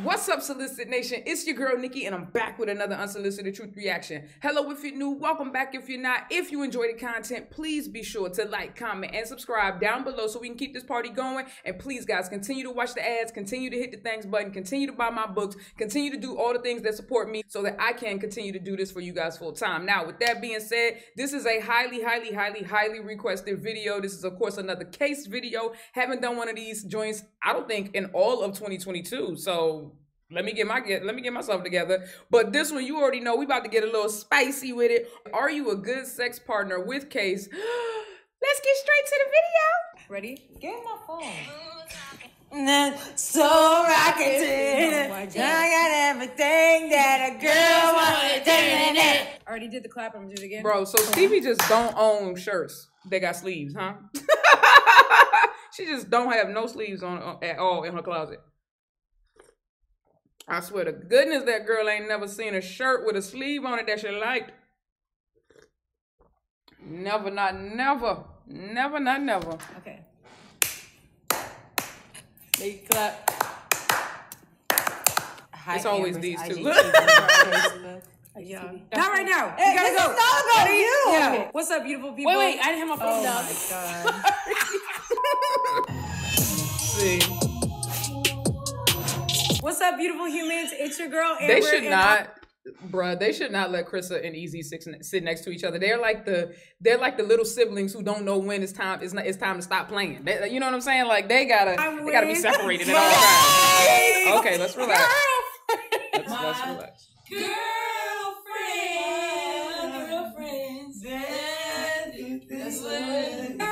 What's up, Solicited Nation? It's your girl, Nikki, and I'm back with another Unsolicited Truth Reaction. Hello if you're new, welcome back if you're not. If you enjoy the content, please be sure to like, comment, and subscribe down below so we can keep this party going. And please, guys, continue to watch the ads, continue to hit the thanks button, continue to buy my books, continue to do all the things that support me so that I can continue to do this for you guys full time. Now, with that being said, this is a highly requested video. This is, of course, another case video. Haven't done one of these joints, I don't think, in all of 2022. So let me get myself together. But this one, you already know, we about to get a little spicy with it. Are you a good sex partner with Case? Let's get straight to the video. Ready? Get my phone. So rocketed. I got everything that a girl wanted. I already did the clap. I'm gonna do it again. Bro, so Stevie just don't own shirts that got sleeves, huh? She just don't have no sleeves on at all in her closet. I swear to goodness, that girl ain't never seen a shirt with a sleeve on it that she liked. Never, not never. Never, not never. Okay. Big clap. It's always these two. Yeah. Not right now. Hey, You gotta this go. is not about you. Yeah. What's up, beautiful people? Wait, I didn't have my phone down. Oh my god. See, What's up, beautiful humans? It's your girl, Amber. they should not, bruh. They should not let Krista and Easy sit next to each other. They're like the little siblings who don't know when it's time to stop playing. You know what I'm saying? Like they gotta be separated at all times. Okay, let's relax. Let's relax. Girlfriends.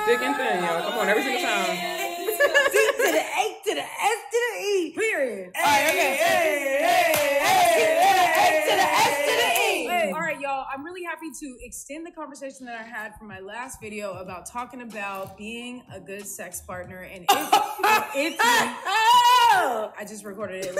Thick and thin, y'all. Come on, every single time. C to the A to the S to the E. Period. All right, okay. A to the S to the E. Hey, all right, y'all. I'm really happy to extend the conversation that I had from my last video about talking about being a good sex partner, and if you, I just recorded it.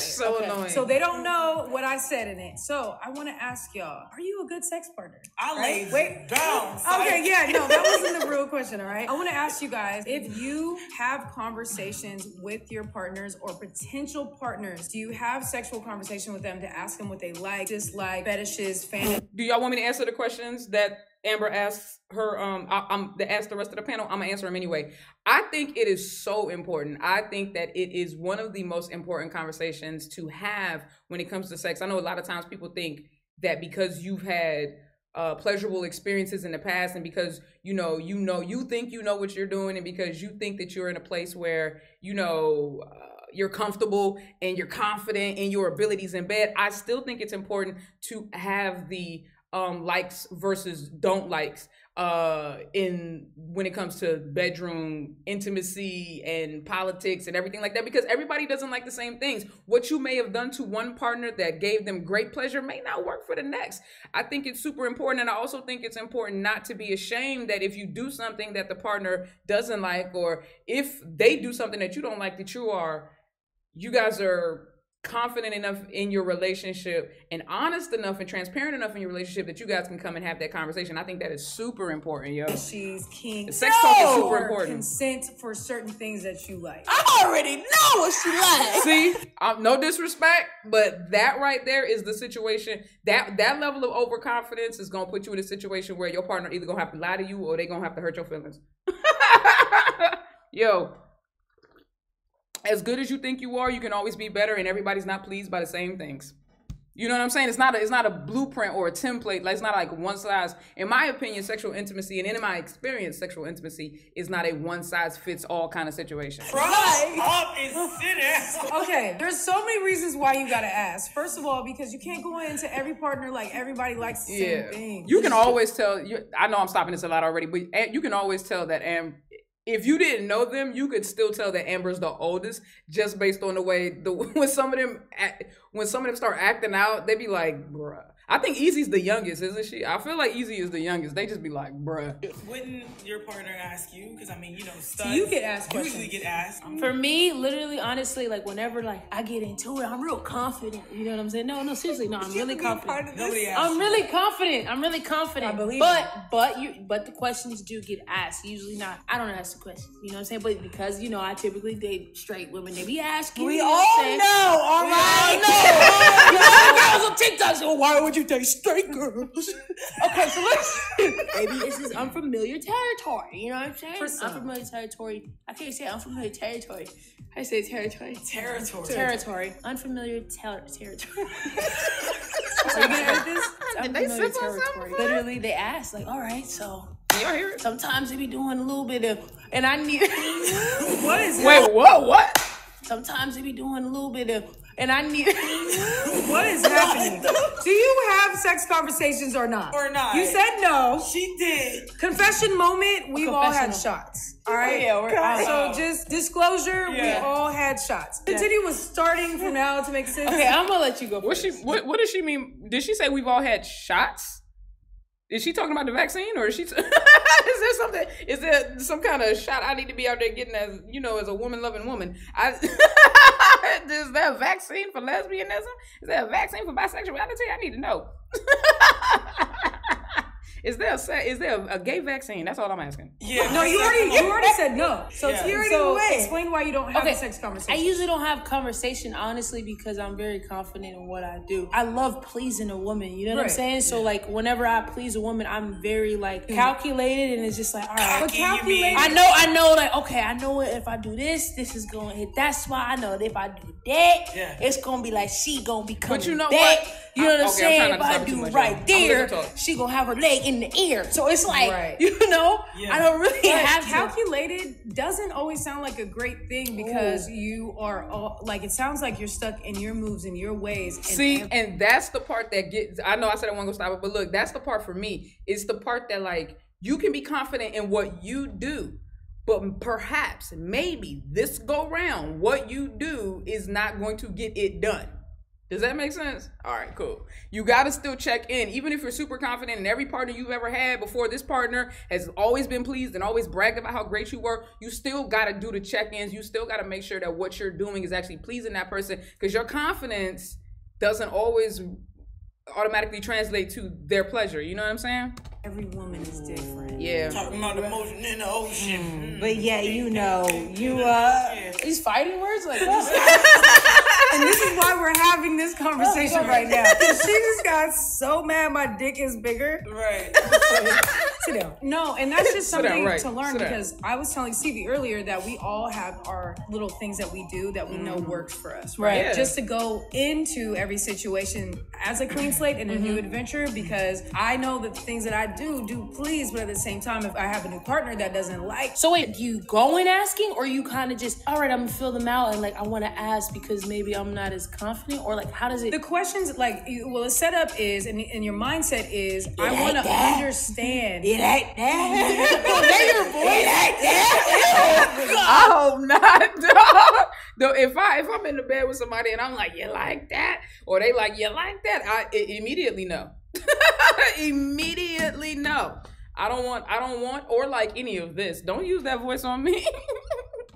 So annoying. So they don't know what I said in it. So I want to ask y'all: are you a good sex partner? I laid Wait. down. Okay, yeah, no, that wasn't the real question, all right? I want to ask you guys, if you have conversations with your partners or potential partners, do you have sexual conversation with them to ask them what they like, dislike, fetishes, fantasies? Do y'all want me to answer the questions that Amber asked her? To ask the rest of the panel. I'm gonna answer them anyway. I think it is so important. I think that it is one of the most important conversations to have when it comes to sex. I know a lot of times people think that because you've had pleasurable experiences in the past, and because you think you know what you're doing, and because you think that you're in a place where you're comfortable and you're confident in your abilities in bed, I still think it's important to have the likes versus don't likes when it comes to bedroom intimacy and politics and everything like that, because everybody doesn't like the same things. What you may have done to one partner that gave them great pleasure may not work for the next. I think it's super important, and I also think it's important not to be ashamed that if you do something that the partner doesn't like, or if they do something that you don't like, that you guys are confident enough in your relationship and honest enough and transparent enough in your relationship that you guys can come and have that conversation. I think that is super important, yo. She's king. Sex talk is super important. Consent for certain things that you like. I already know what she likes. See, no disrespect, but that right there is the situation. That level of overconfidence is gonna put you in a situation where your partner either gonna have to lie to you or they gonna have to hurt your feelings. Yo. As good as you think you are, you can always be better, and everybody's not pleased by the same things. You know what I'm saying? It's not a blueprint or a template. Like, it's not like one size. In my opinion, sexual intimacy, and in my experience, sexual intimacy is not a one size fits all kind of situation. Okay, there's so many reasons why you gotta ask. First of all, because you can't go into every partner like everybody likes the same thing. You can always tell. I know I'm stopping this a lot already, but you can always tell that if you didn't know them, you could still tell that Amber's the oldest just based on the way when some of them start acting out, they be like, bruh. I think Easy's the youngest, isn't she? I feel like Easy is the youngest. They just be like, bruh. Wouldn't your partner ask you? Because I mean, you know, studs you get asked usually questions. get asked. For me, literally, honestly, like whenever like I get into it, I'm real confident. You know what I'm saying? No, seriously, no, I'm really confident. Nobody asks. I'm really confident. I believe but the questions do get asked. Usually not. I don't ask the questions. You know what I'm saying? But because I typically date straight women, they be asking. We you all know what I'm saying? know, all right? Girls on TikTok say, why would you date straight girls? Okay, so listen. Maybe this is unfamiliar territory. You know what I'm saying? For some. Unfamiliar territory. I can't say unfamiliar territory. I say territory. Territory. Unfamiliar territory. Are you gonna edit this? Did they sip on something before? Literally, they ask, like, all right, so Y'all hear it? sometimes they be doing a little bit of, and I need. What is Wait, what? Sometimes they be doing a little bit of, and I need. What is happening? Do you have sex conversations or not? Or not. You said no. She did. Confession moment, we've all had Confessional. shots. All right? Yeah, we're So just disclosure, we Yeah. all had shots. Continue with starting from now to make sense. Okay, I'm gonna let you go. What does she mean? Did she say we've all had shots? Is she talking about the vaccine, or is she? Is there some kind of shot I need to be out there getting as as a woman loving woman? Is there a vaccine for lesbianism? Is there a vaccine for bisexuality? I need to know. Is there a gay vaccine? That's all I'm asking. Yeah. No, you already said no. So Yeah. explain why you don't have a sex I conversation. usually don't have conversation, honestly, because I'm very confident in what I do. I love pleasing a woman, you know what I'm Right. saying? So, like, whenever I please a woman, I'm very, like, calculated, and it's just like, all right. Cocky, you mean? I know, like, okay, I know if I do this is gonna hit that spot. I know that if I do that, Yeah. it's gonna be like, she gonna be coming But you know back. what? You know what I'm Okay, I'm saying? trying If not to I stop you too do much, right y'all. I'm gonna there, let you talk. she gonna have her leg in the air. So it's like, Right. Yeah. I don't really But have to. calculated doesn't always sound like a great thing because you are all, like, it sounds like you're stuck in your moves and your ways. And See, and that's the part that gets. I know I said I wasn't gonna stop it, but look, that's the part for me. It's the part that, like, you can be confident in what you do, but perhaps, maybe this go round, what you do is not going to get it done. Does that make sense? All right, cool. You got to still check in. Even if you're super confident and every partner you've ever had before this partner has always been pleased and always bragged about how great you were, you still got to do the check-ins. You still got to make sure that what you're doing is actually pleasing that person, because your confidence doesn't always automatically translate to their pleasure. You know what I'm saying? every woman is different. Yeah. Talking about the motion in the ocean. But yeah, you these fighting words like And this is why we're having this conversation right now. She just got so mad my dick is bigger. Right. Sit down. No, and that's just Sit down, something right. to learn Sit down. because I was telling Stevie earlier that we all have our little things that we do that we know works for us, right? Yeah. Just to go into every situation as a clean slate and a new adventure, because I know that the things that I do please, but at the same time, if I have a new partner that doesn't like. So wait, do you go in asking, or you kind of just, all right, I'm gonna fill them out and like I want to ask because maybe I'm not as confident, or like how does it? The questions, like, well, the setup is, and your mindset is, I like want to that? understand. It like that? Oh, there your voice. It like that? I hope not, dog. Though if I'm in the bed with somebody and I'm like, you like that, or they like, you like that, I immediately know. Immediately no. I don't want or like any of this. Don't use that voice on me.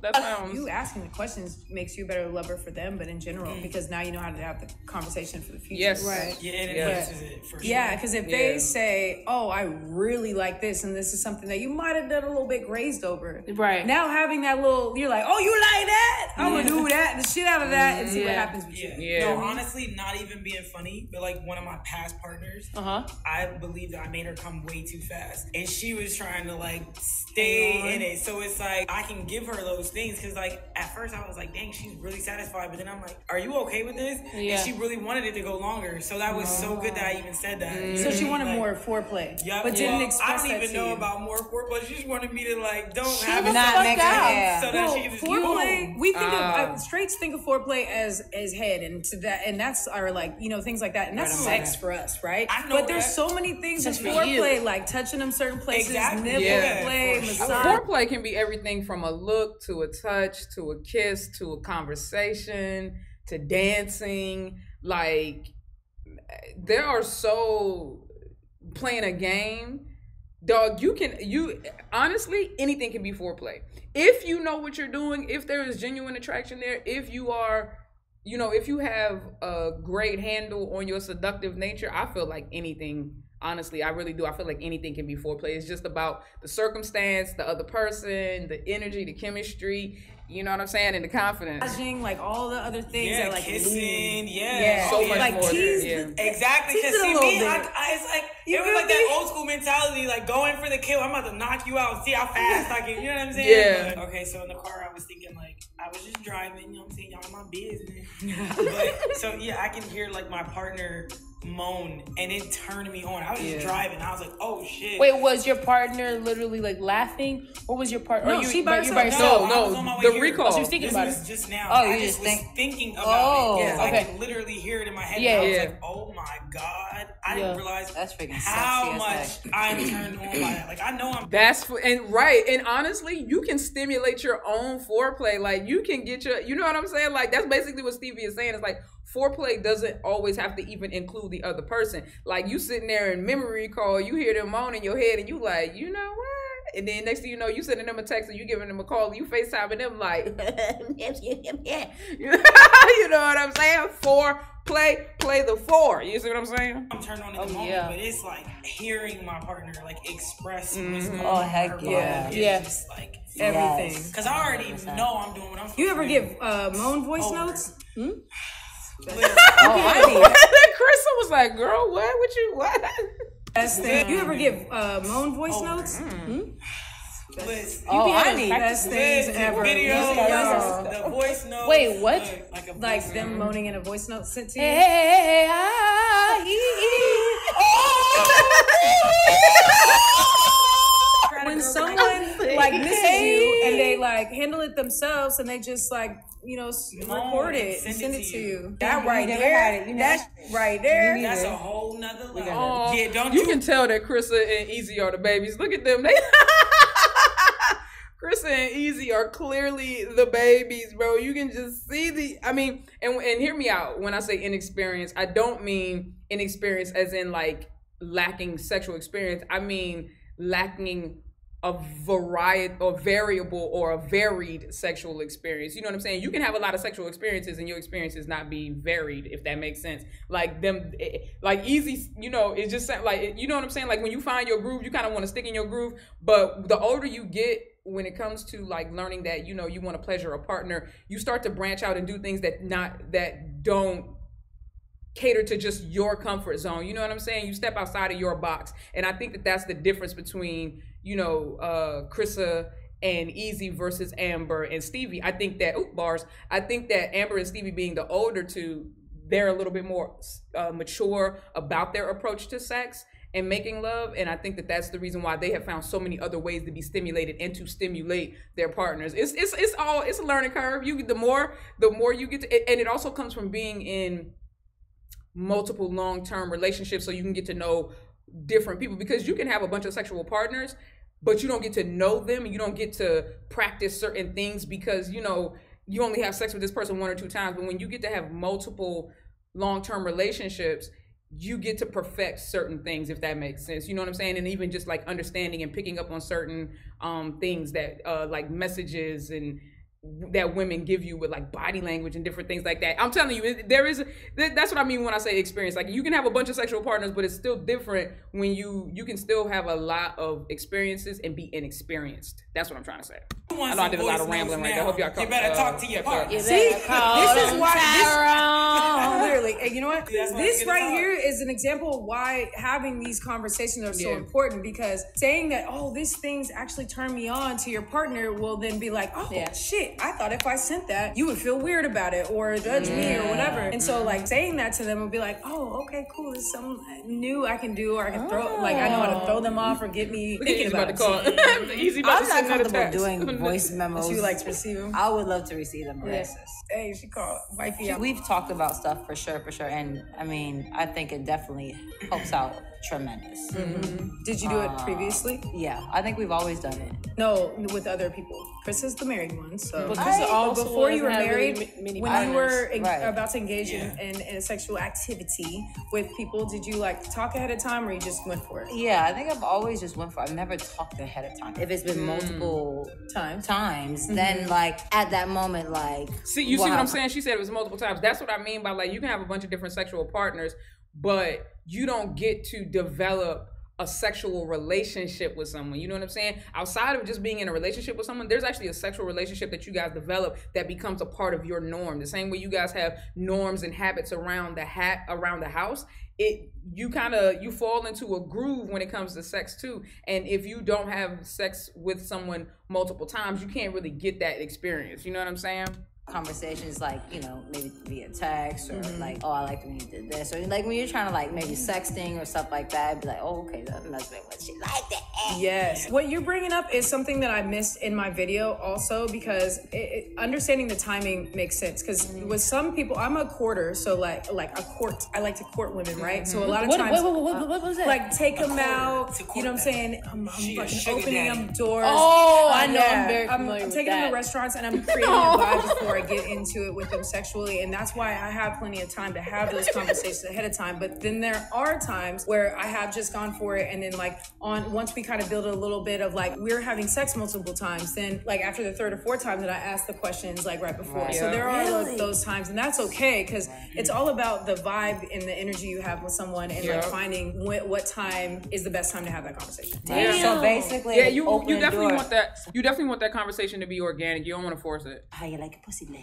That sounds. You asking the questions makes you a better lover for them, but in general, because now you know how to have the conversation for the future. Yes. Right. Yeah, and it Yeah. places it for sure. Yeah, because if Yeah. they say, "Oh, I really like this," and this is something that you might have done a little bit grazed over, Right. now having that little, you're like, "Oh, you like that? I'm gonna do that, the shit out of that, and see what happens with Yeah. you." Yeah. No, honestly, not even being funny, but like one of my past partners, Uh-huh. I believe that I made her come way too fast. And she was trying to like stay in it. So it's like, I can give her those things. Cause like, at first I was like, dang, she's really satisfied. But then I'm like, are you okay with this? Yeah. And she really wanted it to go longer. So that was so good that I even said that. You know So what I she mean? wanted Like, more foreplay, yeah, but didn't well, express I don't that even to know you. about more foreplay. She just wanted me to like, don't She have was it. not making out. So that Well, she can just foreplay, boom. we think of straights think of foreplay as head and to that, and that's our, like, you know, things like that, and that's sex for us, right? I know But there's that. so many things in Sex for foreplay, you. like touching them certain places, Exactly. nipple Yeah, play, for sure. massage. Foreplay can be everything from a look to a touch to a kiss to a conversation to dancing. Like, there are so playing a game, dog. You honestly, anything can be foreplay if you know what you're doing. If there is genuine attraction there, if you are, if you have a great handle on your seductive nature, I feel like anything. Honestly, I really do. I feel like anything can be foreplay. It's just about the circumstance, the other person, the energy, the chemistry. You know what I'm saying? And the confidence. Like all the other things that like kissing, yeah. So much like more. Exactly. Because see, me, it's like, it was like that old school mentality, like going for the kill. I'm about to knock you out, see how fast I can, you know what I'm saying? Yeah. But, okay, so in the car, I was thinking like, I was just driving, you know what I'm saying? Y'all my business. But, so yeah, I can hear like my partner moan and it turned me on. I was just driving. I was like, oh shit. Wait, was your partner literally like laughing, or was your partner? No, she by herself. No, the recall. So you was thinking about it just now. Oh, I you just just was thinking about it. Yeah, okay. I could literally hear it in my head. Yeah, and I was like, oh my god, I didn't realize that's freaking how sexy much I'm turned on by that. Like I know I'm. And honestly, you can stimulate your own foreplay. Like you can get you know what I'm saying? Like that's basically what Stevie is saying. It's like foreplay doesn't always have to even include the other person. Like you sitting there in memory recall, you hear them moan in your head, and you like, you know what? And then next thing you know, you sending them a text, and you giving them a call, you FaceTiming them like, yeah. You know what I'm saying? Foreplay, play the four. You see what I'm saying? I'm turned on in the moment, but it's like hearing my partner like express what's going on. Oh heck yeah, Just like everything. Because I already know I'm doing what I'm supposed to do. You ever give moan voice notes? Krista was like, girl, what? Best thing. You ever give moan voice notes? I need best things ever. Videos, the voice notes. Wait, what? Like them moaning in a voice note sent to you? Hey, When someone like misses you and they like handle it themselves and they just like, record it and send it to you. That right there. That's right there. That's a whole nother level. Yeah, you can tell that Krista and Easy are the babies. Look at them. Krista and Easy are clearly the babies, bro. You can just see and hear me out when I say inexperience. I don't mean inexperience as in like lacking sexual experience. I mean lacking a variety or variable or a varied sexual experience. You know what I'm saying? You can have a lot of sexual experiences and your experiences not be varied, if that makes sense. Like Easy, it's just like, you know what I'm saying? Like when you find your groove, you kind of want to stick in your groove. But the older you get, when it comes to like learning that, you want to pleasure a partner, you start to branch out and do things that don't cater to just your comfort zone. You know what I'm saying? You step outside of your box. And I think that that's the difference between, Krista and Easy versus Amber and Stevie. I think that, I think that Amber and Stevie being the older two, they're a little bit more mature about their approach to sex and making love. And I think that that's the reason why they have found so many other ways to be stimulated and to stimulate their partners. It's a learning curve. The more you get to, and it also comes from being in multiple long-term relationships, so you can get to know different people, because you can have a bunch of sexual partners, but you don't get to know them and you don't get to practice certain things because, you only have sex with this person 1 or 2 times. But when you get to have multiple long-term relationships, you get to perfect certain things, if that makes sense. You know what I'm saying? And even just like understanding and picking up on certain things that like messages and that women give you with like body language and different things like that. I'm telling you, that's what I mean when I say experience. Like you can have a bunch of sexual partners, but it's still different when you can still have a lot of experiences and be inexperienced. That's what I'm trying to say. I know I did a lot of rambling right there. I hope y'all You better talk to your partner. See, this is why literally, and you know what? This right here is an example of why having these conversations are so important, because saying that, these things actually turn me on to your partner will then be like, shit, I thought if I sent that, you would feel weird about it or judge me or whatever. And so like saying that to them would be like, okay, cool. This is something new I can do, or I can throw, like I know how to throw them off or get me thinking about it. I'm not comfortable doing voice memos. You like to receive them? I would love to receive them. Yes. Hey, she called wifey out. We've talked about stuff for sure. And I mean, I think it definitely helps out tremendous. Did you do it previously? Yeah, I think we've always done it. No, with other people. Chris is the married one, so. But Chris also before you were doesn't have married, many when partners. you were Right. about to engage in a sexual activity with people, did you like talk ahead of time or you just went for it? Yeah, I think I've always just went for it. I've never talked ahead of time. If it's been multiple times, then like at that moment, like See what I'm saying? She said it was multiple times. That's what I mean by like you can have a bunch of different sexual partners, but you don't get to develop a sexual relationship with someone. You know what I'm saying? Outside of just being in a relationship with someone, there's actually a sexual relationship that you guys develop that becomes a part of your norm. The same way you guys have norms and habits around the house, you fall into a groove when it comes to sex too. And if you don't have sex with someone multiple times, you can't really get that experience. You know what I'm saying? conversations like, you know, maybe via text or like, oh, I like when you did this, or like when you're trying to like maybe sexting or stuff like that, I'd be like, oh, okay, that must be what she like that. Yes. What you're bringing up is something that I missed in my video also, because understanding the timing makes sense. Because with some people, I'm a courter, so like a court, I like to court women, right? So a lot of times, what was that? like take them out, you know what I'm saying? I'm fucking opening them doors. Oh, I know. I'm very I'm familiar with taking them that. to restaurants and I'm creating a vibe before I get into it with them sexually. And that's why I have plenty of time to have those conversations ahead of time. But then there are times where I have just gone for it. And then like once we kind of build a little bit of like, we're having sex multiple times, then like after the third or fourth time that I ask the questions like right before. Right. So there are those times, and that's okay, because it's all about the vibe and the energy you have with someone and like finding what time is the best time to have that conversation. Damn. So basically, yeah, you definitely door. want that. You definitely want that conversation to be organic. You don't want to force it. How you like a pussy leg?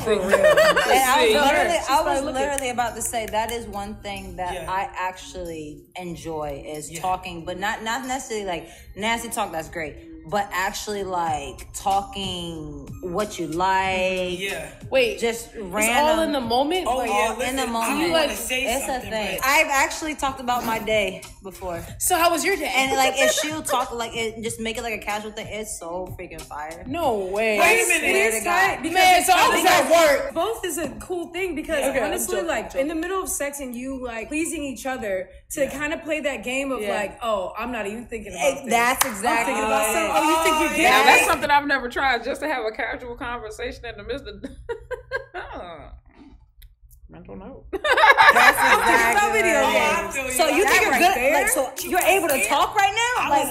For real. And I was literally about to say that is one thing that I actually enjoy is talking, but not necessarily like nasty talk. That's great. But actually, like, talking what you like. Yeah. Wait, just random. It's all in the moment? Oh, yeah. Listen, in the moment. I want to say it's something, a thing. but I've actually talked about my day before. So how was your day? And, like, if she'll talk, like, just make it like a casual thing, it's so freaking fire. No way. Wait a minute. It is tight. Man, so how does that work? Both is a cool thing because honestly, like in the middle of sex and you like pleasing each other to kind of play that game of like, oh, I'm not even thinking about this. That's exactly I'm thinking about something. Oh, you think you're Now, gay? that's something I've never tried, just to have a casual conversation in the midst of mental note. That's exactly video right. games. So you think you're right good? there? Like, so you're able to talk right now? Like,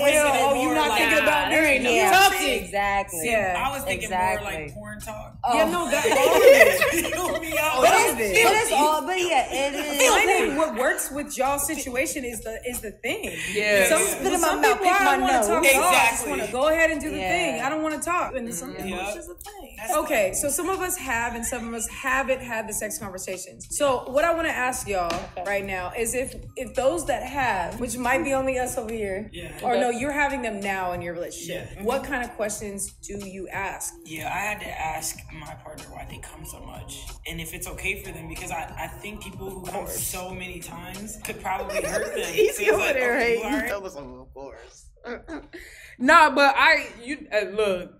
you're not thinking about there ain't no talking. Exactly. Yeah. I was thinking more like porn talk. Yeah, no, that's all it is. Feel me out. But yeah, it is. Finding what works with y'all's situation is the thing. Yeah. Spit in my Some mouth, people pick I my don't want to nose. talk at all. I just Exactly. want to go ahead and do the Yeah. thing. I don't want to talk. And some people it's just a thing. Okay, so some of us have and some of us haven't had the sex conversations. So what I want to ask y'all right now is if those that have, which might be only us over here, or no, you're having them now in your relationship, what kind of questions do you ask? Yeah, I had to ask my partner why they come so much, and if it's okay for them, because I think people who come so many times could probably hurt them. He's So it's over there, okay, hating. you all right? Tell us, of course. Nah, but look.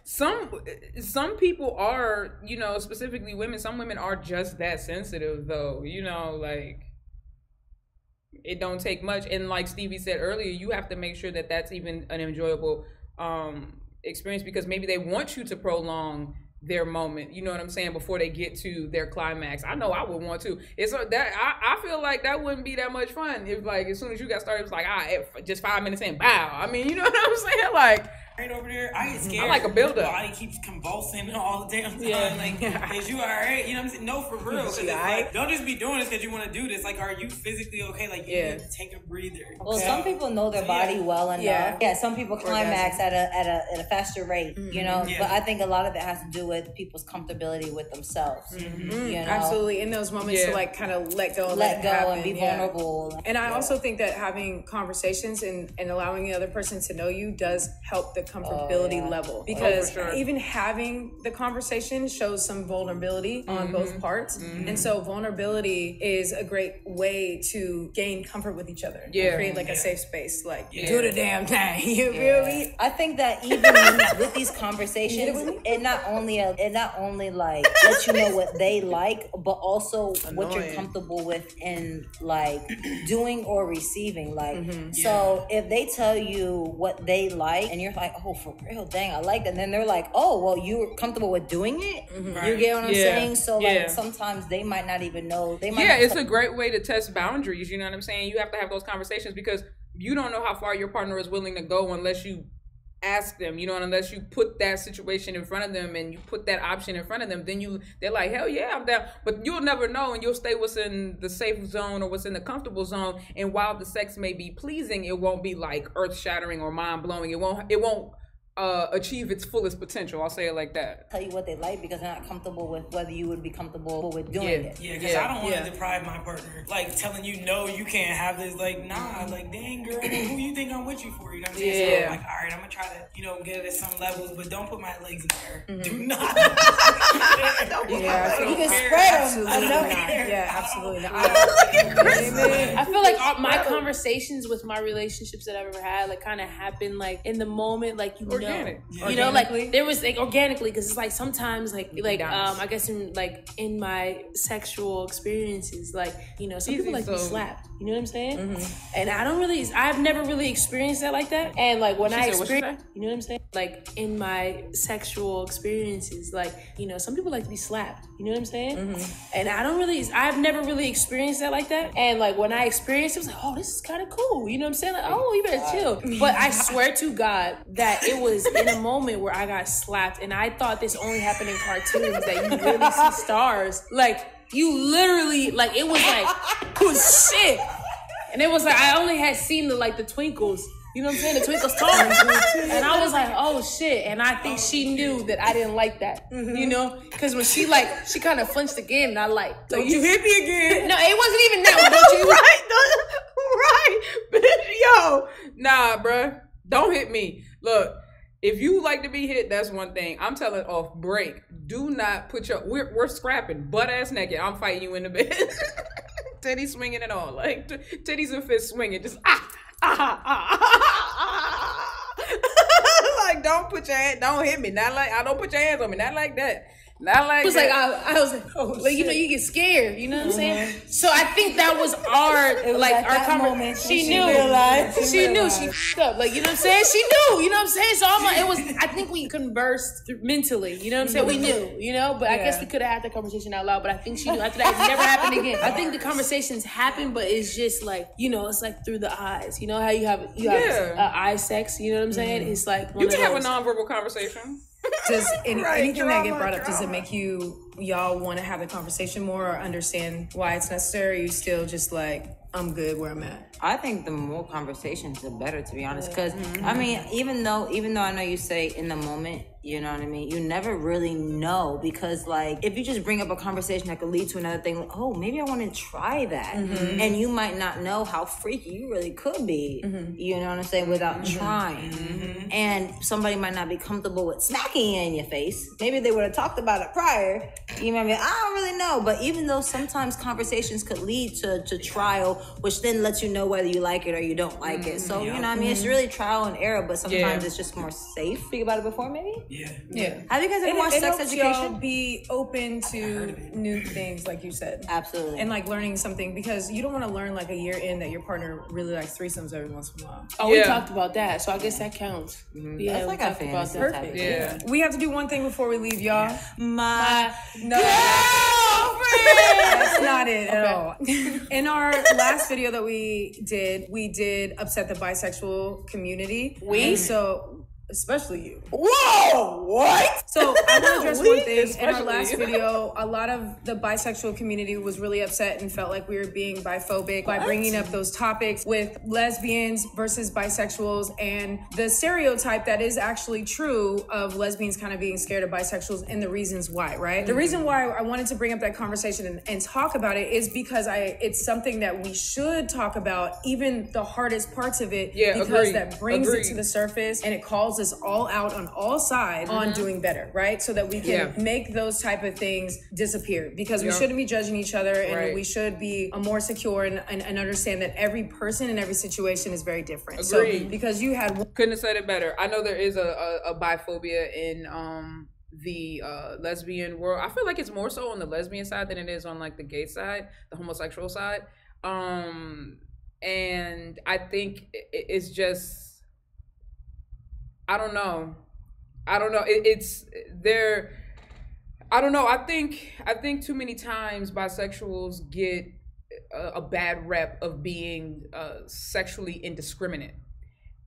Some people are, you know, specifically women. Some women are just that sensitive, though. You know, like it don't take much. And like Stevie said earlier, you have to make sure that that's even an enjoyable experience, because maybe they want you to prolong their moment, you know what I'm saying, before they get to their climax. I know I would want to. I feel like that wouldn't be that much fun if like as soon as you got started, it was like just 5 minutes in, bow. I mean, you know what I'm saying? Like Right over there, I get scared. I like a build-up. My body keeps convulsing all the damn time. Like, is you all right? You know what I'm saying? No, for real. Because it's like, don't just be doing this because you want to do this. Like, are you physically okay? Like, you need to take a breather. Well, some people know their body well enough. Yeah, some people climax at a faster rate, you know. But I think a lot of it has to do with people's comfortability with themselves. You know? Absolutely, in those moments to like kind of let go, and be vulnerable. And I also think that having conversations and allowing the other person to know you does help the the comfortability level, because even having the conversation shows some vulnerability on both parts. And so vulnerability is a great way to gain comfort with each other. Create like a safe space, like do the damn thing. You feel me? I think that even with these conversations, it not only like lets you know what they like, but also what you're comfortable with in like doing or receiving. Like, so if they tell you what they like and you're like, oh, for real, dang, I like that. And then they're like, oh, well, you're comfortable with doing it. You get what I'm saying? So like sometimes they might not even know. They might it's a great way to test boundaries. You know what I'm saying? You have to have those conversations because you don't know how far your partner is willing to go unless you ask them, you know, and unless you put that situation in front of them and you put that option in front of them, then they're like, hell yeah, I'm down. But you'll never know, and you'll stay what's in the safe zone or what's in the comfortable zone. And while the sex may be pleasing, it won't be like earth shattering or mind blowing. It won't achieve its fullest potential. I'll say it like that. Tell you what they like because they're not comfortable with whether you would be comfortable with doing it. Yeah, because I don't want to deprive my partner. Like telling you, no, you can't have this. Like, nah, like, dang, girl, who you think I'm with you for? You know what I'm saying? So I'm like, all right, I'm going to try to, you know, get it at some levels, but don't put my legs in there. Do not. You can spread them. Absolutely not. I feel like all my conversations with my relationships that I've ever had, like, kind of happen, like, in the moment, like, you know, like there was like organically, because it's like sometimes like I guess in my sexual experiences, like, you know, some people like to be slapped, you know what I'm saying? And I've never really experienced that like that. And like when I experience, you know what I'm saying? Like in my sexual experiences, like, you know, some people like to be slapped, you know what I'm saying? And I've never really experienced that like that. And like when I experienced it, I was like, oh, this is kind of cool, you know what I'm saying? Like, oh, you better chill. But I swear to God that it was in a moment where I got slapped, and I thought this only happened in cartoons, that you really see stars. Like, you literally, like, it was shit. And it was like, I only had seen the twinkles. You know what I'm saying? The twinkle stars. And I was like, oh shit. And I think she knew that I didn't like that. You know? Because when she kind of flinched again, and I don't you hit me again. No, it wasn't even that. Right? Yo. Nah, bruh. Don't hit me. Look, if you like to be hit, that's one thing. I'm telling off break. Do not put we're scrapping, butt ass naked. I'm fighting you in the bed. Titties swinging and all. Like, titties and fists swinging. Just, like, don't hit me. Not like, don't put your hands on me. Not like that. Not like it was that. I was like, oh, like, you know, you get scared. You know what I'm saying? So I think that was our conversation. She knew. She knew. She f***ed up. Like, you know what I'm saying? She knew. You know what I'm saying? So I'm like, I think we conversed mentally. You know what I'm saying? We knew. You know, but I guess we could have had the conversation out loud. But I think she knew. After that, it never happened again. I think the conversations happen, but it's just like, you know, it's like through the eyes. You know how you have eye sex. You know what I'm saying? It's like you can have a nonverbal conversation. Does anything that get brought up, does it make y'all want to have the conversation more or understand why it's necessary? Or you still just like, I'm good where I'm at? I think the more conversations, the better, to be honest. Because, I mean, even though I know you say in the moment, you know what I mean? You never really know, because, like, if you just bring up a conversation that could lead to another thing, like, oh, maybe I want to try that. And you might not know how freaky you really could be, you know what I'm saying, without trying. And somebody might not be comfortable with smacking you in your face. Maybe they would have talked about it prior. You know what I mean? I don't really know. But even though sometimes conversations could lead to trial, which then lets you know whether you like it or you don't like it. So, you know what I mean? It's really trial and error, but sometimes it's just more safe. Speak about it before, maybe? Yeah. Have you guys ever watched Sex Education? Y'all be open to new things, like you said. Absolutely. And like learning something, because you don't want to learn like a year in that your partner really likes threesomes every once in a while. Oh, we talked about that, so I guess that counts. Yeah, that's like a fantasy. Perfect. Yeah. We have to do one thing before we leave, y'all. My girlfriend. That's not it at all. In our last video that we did upset the bisexual community. Especially you. Whoa! What? So I want to address one thing. In our last video, a lot of the bisexual community was really upset and felt like we were being biphobic by bringing up those topics with lesbians versus bisexuals and the stereotype that is actually true of lesbians kind of being scared of bisexuals and the reasons why, right? The reason why I wanted to bring up that conversation and talk about it is because it's something that we should talk about, even the hardest parts of it, because that brings it to the surface and it calls us all out on all sides on doing better, right? So that we can make those type of things disappear, because we shouldn't be judging each other, and we should be more secure and understand that every person in every situation is very different. Agreed. So because you had couldn't have said it better. I know there is a biphobia in the lesbian world. I feel like it's more so on the lesbian side than it is on like the gay side, the homosexual side. And I think it's just, I don't know. It's there. I don't know. I think too many times bisexuals get a bad rep of being sexually indiscriminate.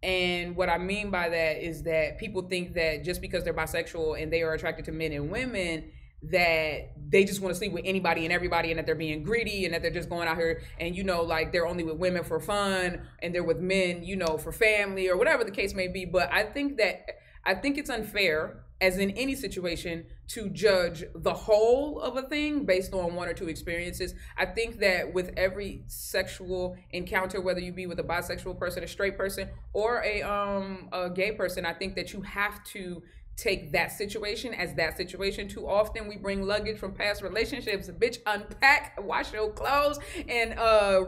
And what I mean by that is that people think that just because they're bisexual and they are attracted to men and women, that they just want to sleep with anybody and everybody, and that they're being greedy, and that they're just going out here and, you know, like they're only with women for fun and they're with men, you know, for family or whatever the case may be. But I think it's unfair, as in any situation, to judge the whole of a thing based on one or two experiences. I think that with every sexual encounter, whether you be with a bisexual person, a straight person, or a gay person, I think that you have to take that situation as that situation. Too often we bring luggage from past relationships. Bitch, unpack, wash your clothes, and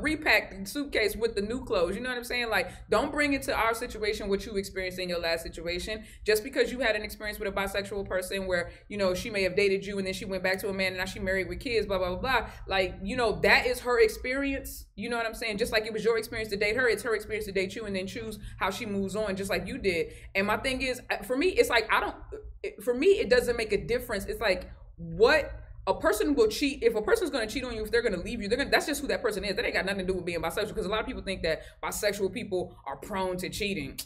repack the suitcase with the new clothes. You know what I'm saying? Like, don't bring it to our situation what you experienced in your last situation. Just because you had an experience with a bisexual person where, you know, she may have dated you and then she went back to a man and now she married with kids, blah, blah, blah, blah. Like, you know, that is her experience. You know what I'm saying? Just like it was your experience to date her, it's her experience to date you, and then choose how she moves on, just like you did. And my thing is, for me, it's like, for me, it doesn't make a difference. It's like, what a person will cheat. If a person's going to cheat on you, if they're going to leave you, that's just who that person is. That ain't got nothing to do with being bisexual, because a lot of people think that bisexual people are prone to cheating. Man,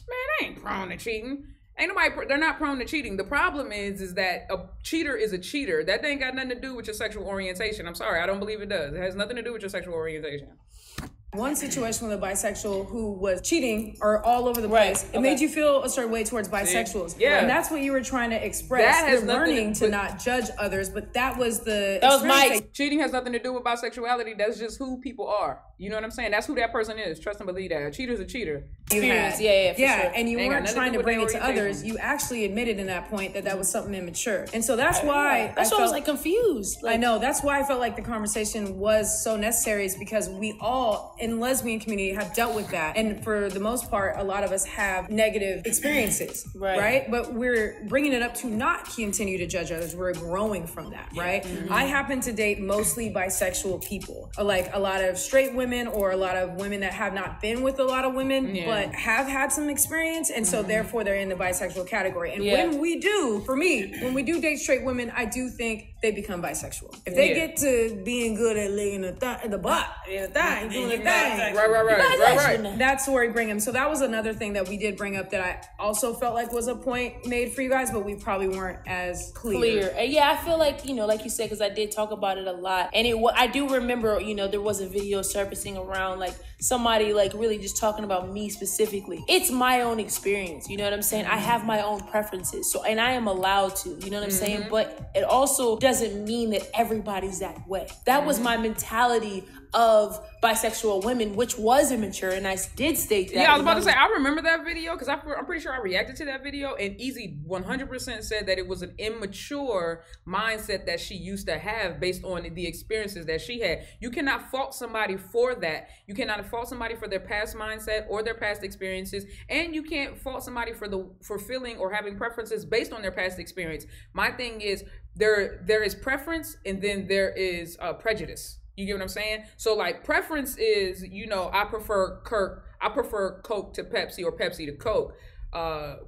they ain't prone to cheating. They're not prone to cheating. The problem is that a cheater is a cheater. That ain't got nothing to do with your sexual orientation. I'm sorry, I don't believe it does. It has nothing to do with your sexual orientation. One situation with a bisexual who was cheating or all over the place, it made you feel a certain way towards bisexuals. Yeah. And that's what you were trying to express. That has You're learning to not judge others, but that was cheating has nothing to do with bisexuality. That's just who people are. You know what I'm saying? That's who that person is. Trust and believe that. A cheater's a cheater. Yeah, sure. And you weren't trying to bring it to others. You actually admitted in that point that was something immature. And so that's why I was like confused. I know. That's why I felt like the conversation was so necessary, is because we all in lesbian community have dealt with that. And for the most part, a lot of us have negative experiences, right? But we're bringing it up to not continue to judge others. We're growing from that, right? Mm-hmm. I happen to date mostly bisexual people, like a lot of straight women or a lot of women that have not been with a lot of women, but have had some experience. And so therefore they're in the bisexual category. And when we do date straight women, I do think they become bisexual. If they get to being good at laying the butt, doing the thing. Right. That's where we bring them. So that was another thing that we did bring up that I also felt like was a point made for you guys, but we probably weren't as clear. And yeah, I feel like, you know, like you said, because I did talk about it a lot. And I do remember, you know, there was a video surfacing around, like somebody like really just talking about me specifically. It's my own experience. You know what I'm saying? I have my own preferences. So, and I am allowed to, you know what I'm saying? But it also doesn't mean that everybody's that way. That was my mentality of bisexual women, which was immature, and I did state that. Yeah, I was about to say, I remember that video because I'm pretty sure I reacted to that video, and Easy 100% said that it was an immature mindset that she used to have based on the experiences that she had. You cannot fault somebody for that. You cannot fault somebody for their past mindset or their past experiences, and you can't fault somebody for feeling or having preferences based on their past experience. My thing is, there is preference, and then there is prejudice. You get what I'm saying? So like, preference is, you know, I prefer Coke to Pepsi or Pepsi to Coke.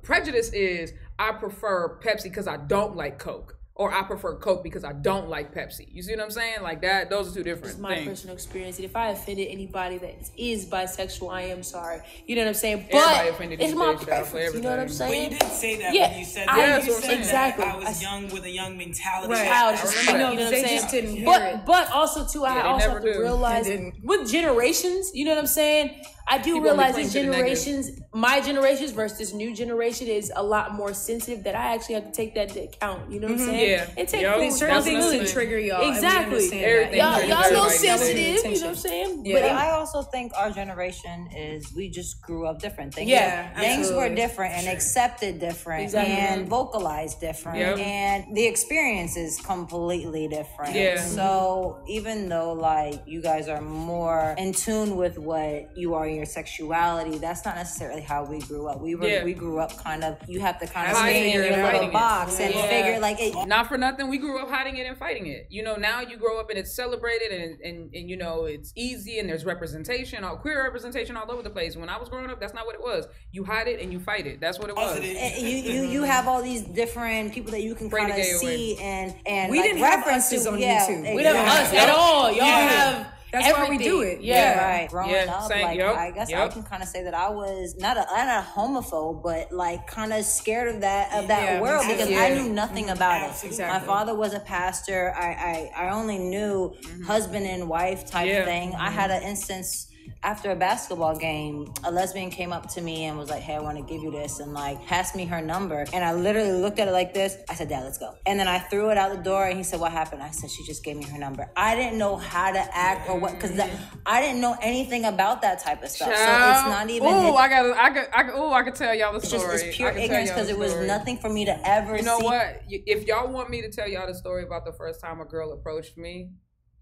Prejudice is I prefer Pepsi because I don't like Coke, or I prefer Coke because I don't like Pepsi. You see what I'm saying? Like that, those are two different things. It's my personal experience. And if I offended anybody that is bisexual, I am sorry. You know what I'm saying? But it's my preference. You know what I'm saying? But you did say that when you said that. You said exactly. that I was young with a young mentality. Right. I remember. You know what I'm saying? Just didn't hear it. But also too, I also have to realize with generations, you know what I'm saying? I do realize these generations, my generations versus this new generation, is a lot more sensitive. That I actually have to take that into account. You know what I'm saying? Yeah. And take certain things to trigger y'all. Exactly. Y'all a little sensitive. You know what I'm saying? Yeah. But I also think our generation we just grew up different. Things were different and accepted different and vocalized different, and the experience is completely different. Yeah. So even though like you guys are more in tune with what you are in your sexuality, that's not necessarily how we grew up. We grew up kind of, you have to kind of stay in your little box and figure like it. Not for nothing, we grew up hiding it and fighting it. You know, now you grow up and it's celebrated and you know, it's easy and there's representation, queer representation all over the place. When I was growing up, that's not what it was. You hide it and you fight it. That's what it was. You have all these different people that you can kind of see and we like didn't have us on YouTube. We don't have us at all. Y'all have. That's why we do it. Right. Growing up, like, I guess I can kind of say that I was not a homophobe, but like kind of scared of that world because I knew nothing about it. Exactly. My father was a pastor. I only knew husband and wife type thing. I had an instance after a basketball game, a lesbian came up to me and was like, hey, I want to give you this, and like passed me her number. And I literally looked at it like this. I said, Dad, let's go. And then I threw it out the door and he said, what happened? I said, she just gave me her number. I didn't know how to act or what, because I didn't know anything about that type of stuff. Child. So it's not even. I could tell y'all the story. It's pure ignorance because it was nothing for me to ever see. You know what? If y'all want me to tell y'all the story about the first time a girl approached me,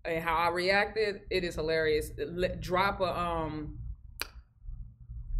and how I reacted, it is hilarious.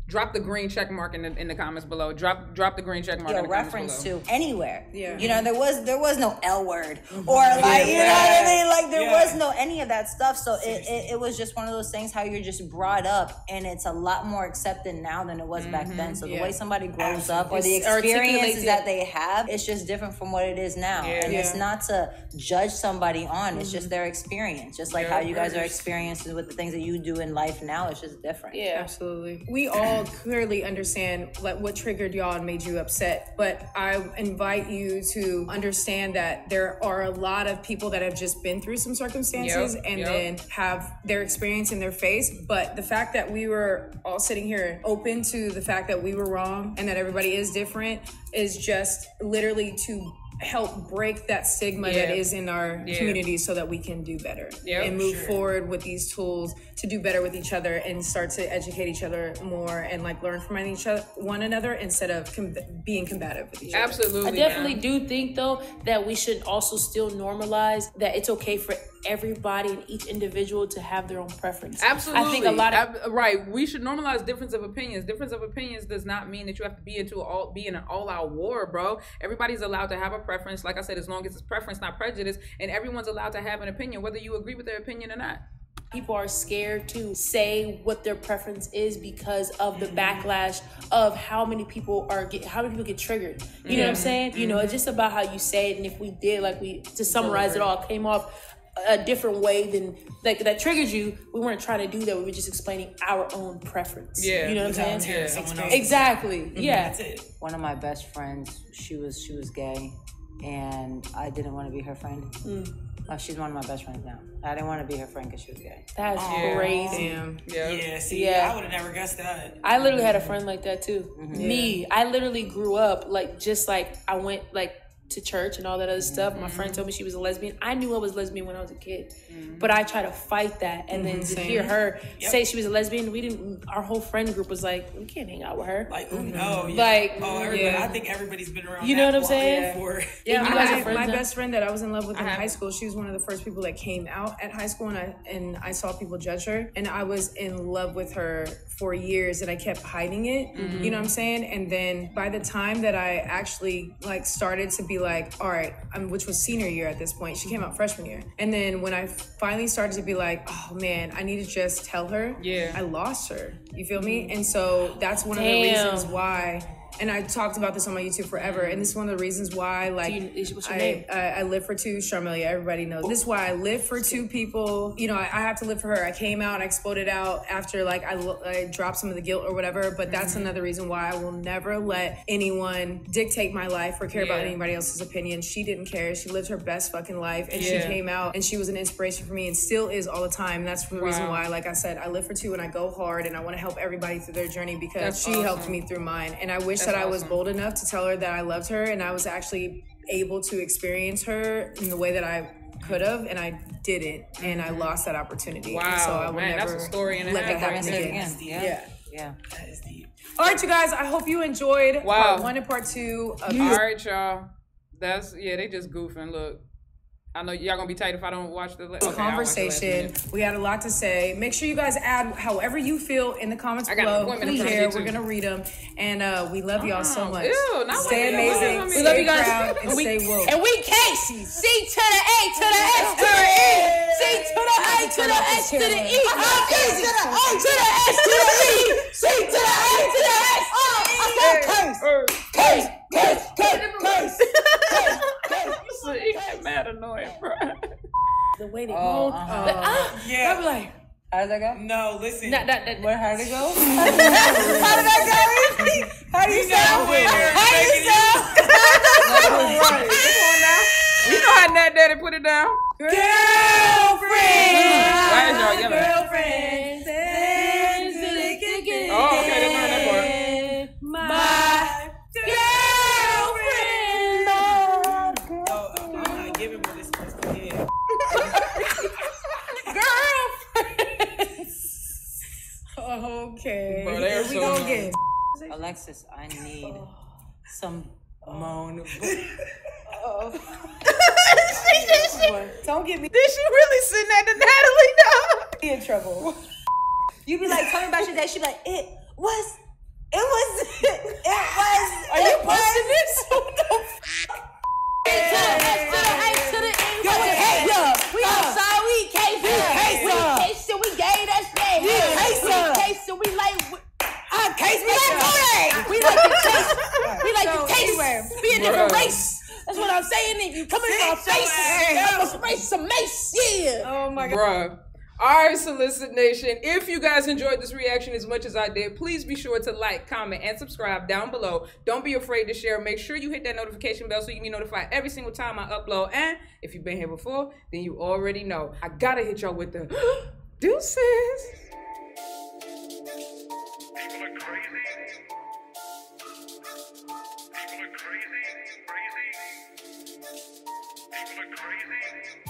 Drop the green check mark in the comments below. Drop the green check mark in the comments below. To anywhere. Yeah. You know, there was no L word or like you know what I mean? Like there was no any of that stuff. So it was just one of those things how you're just brought up, and it's a lot more accepted now than it was back then. So the way somebody grows up or the experiences that they have, it's just different from what it is now. And it's not to judge somebody on, it's just their experience. Just like how you guys are experiencing with the things that you do in life now, it's just different. Yeah, absolutely. We all clearly understand like what triggered y'all and made you upset, but I invite you to understand that there are a lot of people that have just been through some circumstances and then have their experience in their face. But the fact that we were all sitting here open to the fact that we were wrong and that everybody is different is just literally to help break that stigma that is in our community so that we can do better and move forward with these tools to do better with each other and start to educate each other more and like learn from one another instead of being combative with each other. Absolutely. I definitely do think though that we should also still normalize that it's okay for everybody and each individual to have their own preference. Absolutely. I think a lot of right. We should normalize difference of opinions. Difference of opinions does not mean that you have to be in an all-out war, bro. Everybody's allowed to have a preference. Like I said, as long as it's preference, not prejudice, and everyone's allowed to have an opinion, whether you agree with their opinion or not. People are scared to say what their preference is because of the backlash of how many people get triggered. You know what I'm saying? You know, it's just about how you say it. And if we did, to summarize it all, came off a different way than that triggered you, we weren't trying to do that. We were just explaining our own preference. Yeah, you know what I'm saying? Exactly. Yeah. That's it. One of my best friends, she was gay, and I didn't want to be her friend. She's one of my best friends now. I didn't want to be her friend because she was gay. That's crazy. Damn. Yeah. See, I would have never guessed that. I literally had a friend like that too. Me, I literally grew up I went to church and all that other stuff. My friend told me she was a lesbian. I knew I was lesbian when I was a kid, but I tried to fight that. And then to hear her say she was a lesbian, our whole friend group was like, we can't hang out with her. Like, no, I think everybody's been around. You know what I'm saying? My best friend that I was in love with in high school, she was one of the first people that came out at high school, and I saw people judge her, and I was in love with her for years, and I kept hiding it. You know what I'm saying? And then by the time that I actually started to be like, all right, which was senior year at this point, she came out freshman year, and then when I finally started to be like, oh man, I need to just tell her, I lost her. You feel me? And so that's one of the reasons why and I talked about this on my YouTube forever, and this is one of the reasons why, like, what's your name? I live for two. Charmelia, everybody knows. This is why I live for two people. You know, I have to live for her. I came out and I exploded out after, like, I dropped some of the guilt or whatever, but that's another reason why I will never let anyone dictate my life or care about anybody else's opinion. She didn't care. She lived her best fucking life, and she came out, and she was an inspiration for me, and still is all the time. And that's the reason why, like I said, I live for two, and I go hard, and I want to help everybody through their journey because she helped me through mine. And I wish that I was bold enough to tell her that I loved her, and I was actually able to experience her in the way that I could have, and I didn't, and I lost that opportunity. Wow, and so I will never that's a story and let a half. that happen again. Yeah. That is deep. All right, you guys, I hope you enjoyed part 1 and part 2 of All right, y'all. They just goofing. Look, I know y'all gonna be tight if I don't watch the conversation. We had a lot to say. Make sure you guys add however you feel in the comments below. We care. We're gonna read them, and we love y'all so much. Stay amazing. We love you guys. Proud, and stay woke. And we Casey. C to the A to the S to the E. C to the A to the S to the E. C to the A to the S to the E. C to the A to the S. Case. You get mad annoying, bro. The way they hold. Yeah. I'm like, how did that go? No, listen. How did it go? How did that go? How do you sound? How do you sound? Right. Come on now. You know how Nat Daddy put it down. Girlfriend. Why is y'all yelling? Girlfriend. Oh, okay, they learned that part. My girlfriend. I'm not giving what this supposed to be. Girlfriend. Okay. Bro, they're we so go annoying. again. Alexis, I need some Moan. Don't get me. Did she really send that to Natalie? No. In trouble. You be like, tell me about your day. She be like, it was. Are you posting this? What the fuck? To the S to the A to the E. We outside, we case it, we gave that shit. We case it, we like. We like the taste. We like the taste. Be a different race. That's what I'm saying. If you come in our face, I must race some mace. Yeah. Oh my God. Bruh. All right, Solicit Nation. If you guys enjoyed this reaction as much as I did, please be sure to like, comment, and subscribe down below. Don't be afraid to share. Make sure you hit that notification bell so you can be notified every single time I upload. And if you've been here before, then you already know. I gotta hit y'all with the deuces. People are crazy. People are crazy. People are crazy.